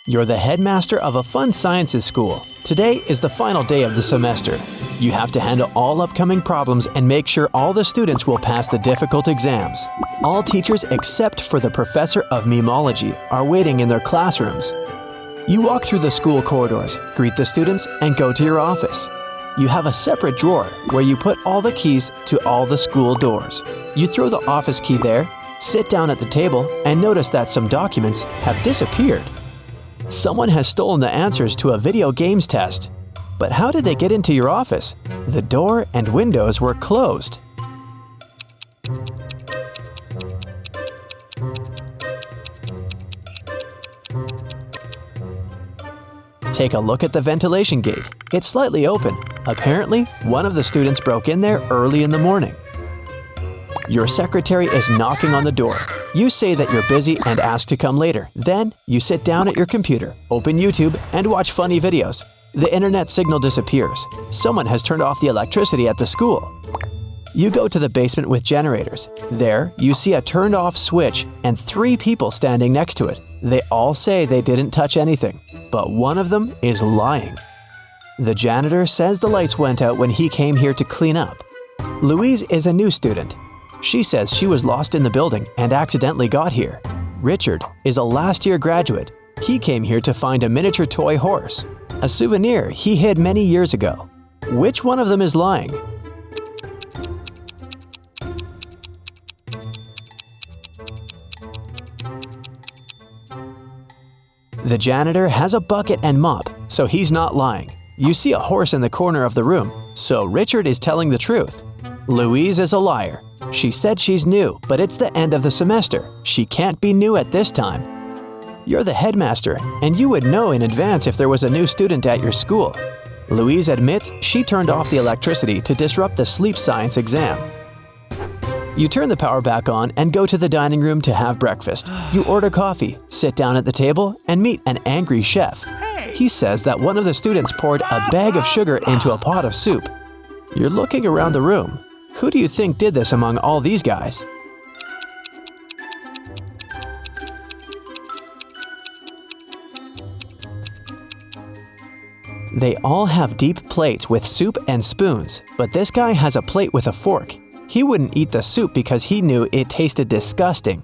You're the headmaster of a fun sciences school. Today is the final day of the semester. You have to handle all upcoming problems and make sure all the students will pass the difficult exams. All teachers except for the professor of memology are waiting in their classrooms. You walk through the school corridors, greet the students, and go to your office. You have a separate drawer where you put all the keys to all the school doors. You throw the office key there, sit down at the table, and notice that some documents have disappeared. Someone has stolen the answers to a video games test. But how did they get into your office? The door and windows were closed. Take a look at the ventilation gate. It's slightly open. Apparently, one of the students broke in there early in the morning. Your secretary is knocking on the door. You say that you're busy and ask to come later. Then, you sit down at your computer, open YouTube, and watch funny videos. The internet signal disappears. Someone has turned off the electricity at the school. You go to the basement with generators. There, you see a turned-off switch and 3 people standing next to it. They all say they didn't touch anything, but one of them is lying. The janitor says the lights went out when he came here to clean up. Louise is a new student. She says she was lost in the building and accidentally got here. Richard is a last-year graduate. He came here to find a miniature toy horse, a souvenir he hid many years ago. Which one of them is lying? The janitor has a bucket and mop, so he's not lying. You see a horse in the corner of the room, so Richard is telling the truth. Louise is a liar. She said she's new, but it's the end of the semester. She can't be new at this time. You're the headmaster, and you would know in advance if there was a new student at your school. Louise admits she turned off the electricity to disrupt the sleep science exam. You turn the power back on and go to the dining room to have breakfast. You order coffee, sit down at the table, and meet an angry chef. He says that one of the students poured a bag of sugar into a pot of soup. You're looking around the room. Who do you think did this among all these guys? They all have deep plates with soup and spoons, but this guy has a plate with a fork. He wouldn't eat the soup because he knew it tasted disgusting.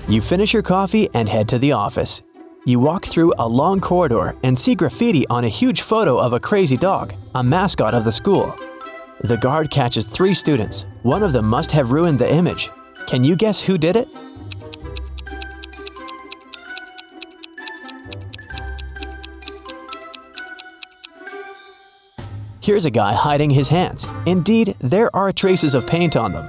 You finish your coffee and head to the office. You walk through a long corridor and see graffiti on a huge photo of a crazy dog, a mascot of the school. The guard catches 3 students. One of them must have ruined the image. Can you guess who did it? Here's a guy hiding his hands. Indeed, there are traces of paint on them.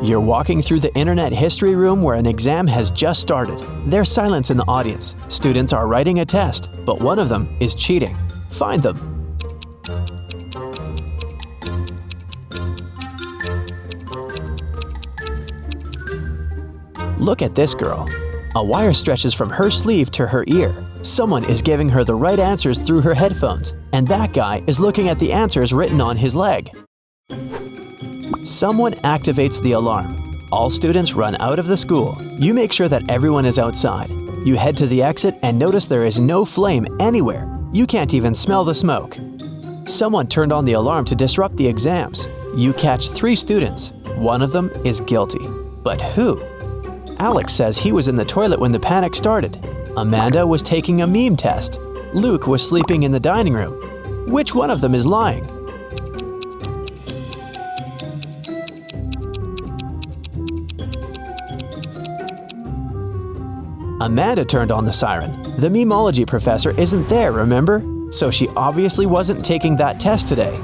You're walking through the internet history room where an exam has just started. There's silence in the audience. Students are writing a test, but one of them is cheating. Find them. Look at this girl. A wire stretches from her sleeve to her ear. Someone is giving her the right answers through her headphones, and that guy is looking at the answers written on his leg. Someone activates the alarm. All students run out of the school. You make sure that everyone is outside. You head to the exit and notice there is no flame anywhere. You can't even smell the smoke. Someone turned on the alarm to disrupt the exams. You catch 3 students. One of them is guilty. But who? Alex says he was in the toilet when the panic started. Amanda was taking a meme test. Luke was sleeping in the dining room. Which one of them is lying? Amanda turned on the siren. The memology professor isn't there, remember? So she obviously wasn't taking that test today.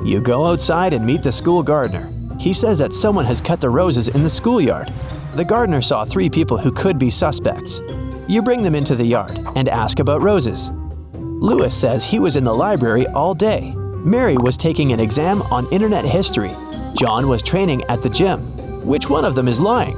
You go outside and meet the school gardener. He says that someone has cut the roses in the schoolyard. The gardener saw 3 people who could be suspects. You bring them into the yard and ask about roses. Lewis says he was in the library all day. Mary was taking an exam on internet history. John was training at the gym. Which one of them is lying?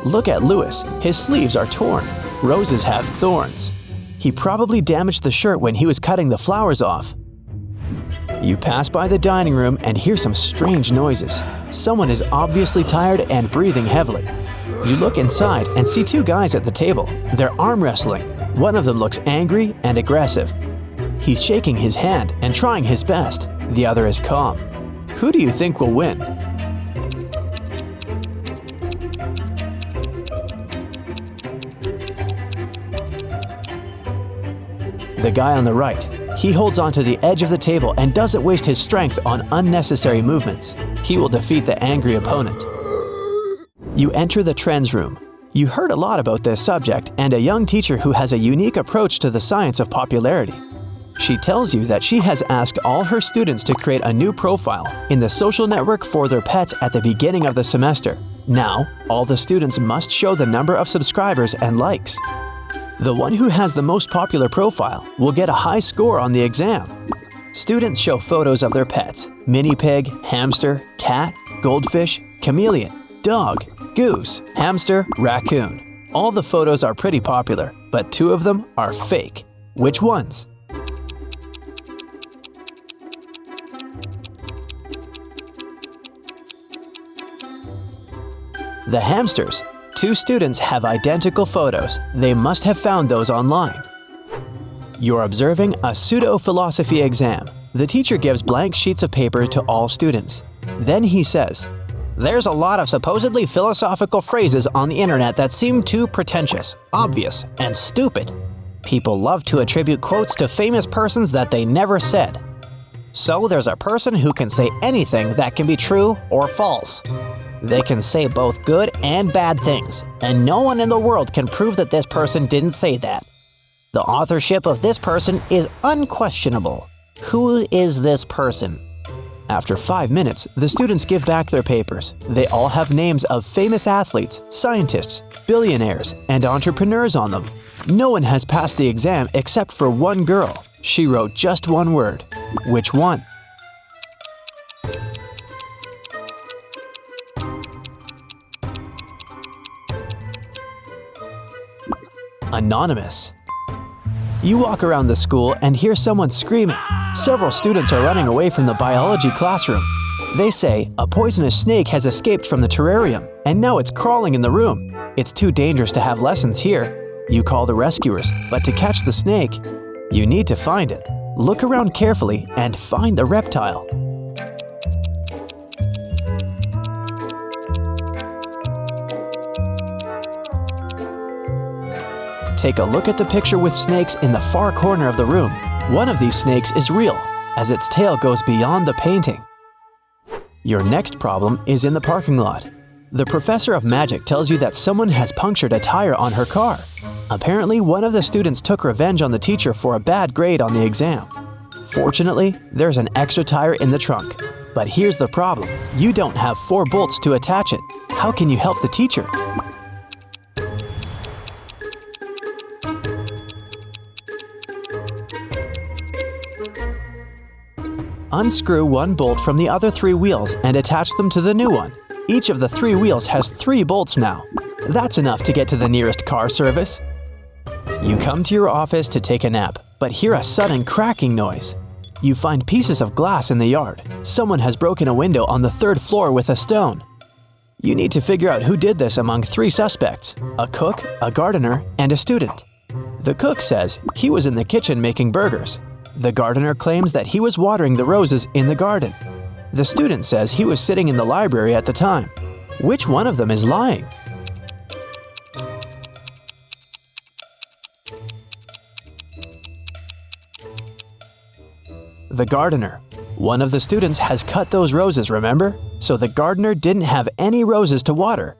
Look at Lewis. His sleeves are torn. Roses have thorns. He probably damaged the shirt when he was cutting the flowers off. You pass by the dining room and hear some strange noises. Someone is obviously tired and breathing heavily. You look inside and see two guys at the table. They're arm wrestling. One of them looks angry and aggressive. He's shaking his hand and trying his best. The other is calm. Who do you think will win? The guy on the right. He holds onto the edge of the table and doesn't waste his strength on unnecessary movements. He will defeat the angry opponent. You enter the trends room. You heard a lot about this subject and a young teacher who has a unique approach to the science of popularity. She tells you that she has asked all her students to create a new profile in the social network for their pets at the beginning of the semester. Now, all the students must show the number of subscribers and likes. The one who has the most popular profile will get a high score on the exam. Students show photos of their pets: mini pig, hamster, cat, goldfish, chameleon, dog, goose, hamster, raccoon. All the photos are pretty popular, but two of them are fake. Which ones? The hamsters. Two students have identical photos. They must have found those online. You're observing a pseudo-philosophy exam. The teacher gives blank sheets of paper to all students. Then he says, "There's a lot of supposedly philosophical phrases on the internet that seem too pretentious, obvious, and stupid. People love to attribute quotes to famous persons that they never said. So there's a person who can say anything that can be true or false. They can say both good and bad things, and no one in the world can prove that this person didn't say that. The authorship of this person is unquestionable. Who is this person?" After 5 minutes, the students give back their papers. They all have names of famous athletes, scientists, billionaires, and entrepreneurs on them. No one has passed the exam except for one girl. She wrote just one word. Which one? Anonymous. You walk around the school and hear someone screaming. Several students are running away from the biology classroom. They say a poisonous snake has escaped from the terrarium, and now it's crawling in the room. It's too dangerous to have lessons here. You call the rescuers, but to catch the snake, you need to find it. Look around carefully and find the reptile. Take a look at the picture with snakes in the far corner of the room. One of these snakes is real, as its tail goes beyond the painting. Your next problem is in the parking lot. The professor of magic tells you that someone has punctured a tire on her car. Apparently, one of the students took revenge on the teacher for a bad grade on the exam. Fortunately, there's an extra tire in the trunk. But here's the problem. You don't have 4 bolts to attach it. How can you help the teacher? Unscrew one bolt from the other 3 wheels and attach them to the new one. Each of the 3 wheels has 3 bolts now. That's enough to get to the nearest car service. You come to your office to take a nap, but hear a sudden cracking noise. You find pieces of glass in the yard. Someone has broken a window on the 3rd floor with a stone. You need to figure out who did this among 3 suspects: a cook, a gardener, and a student. The cook says he was in the kitchen making burgers. The gardener claims that he was watering the roses in the garden. The student says he was sitting in the library at the time. Which one of them is lying? The gardener. One of the students has cut those roses, remember? So the gardener didn't have any roses to water.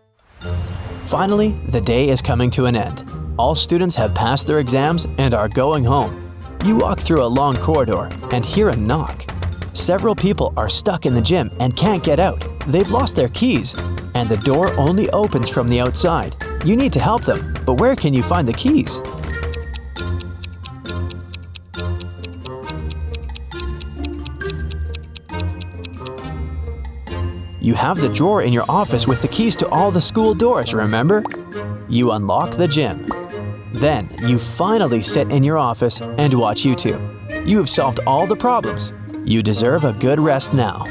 Finally, the day is coming to an end. All students have passed their exams and are going home. You walk through a long corridor and hear a knock. Several people are stuck in the gym and can't get out. They've lost their keys, and the door only opens from the outside. You need to help them, but where can you find the keys? You have the drawer in your office with the keys to all the school doors, remember? You unlock the gym. Then, you finally sit in your office and watch YouTube. You have solved all the problems. You deserve a good rest now.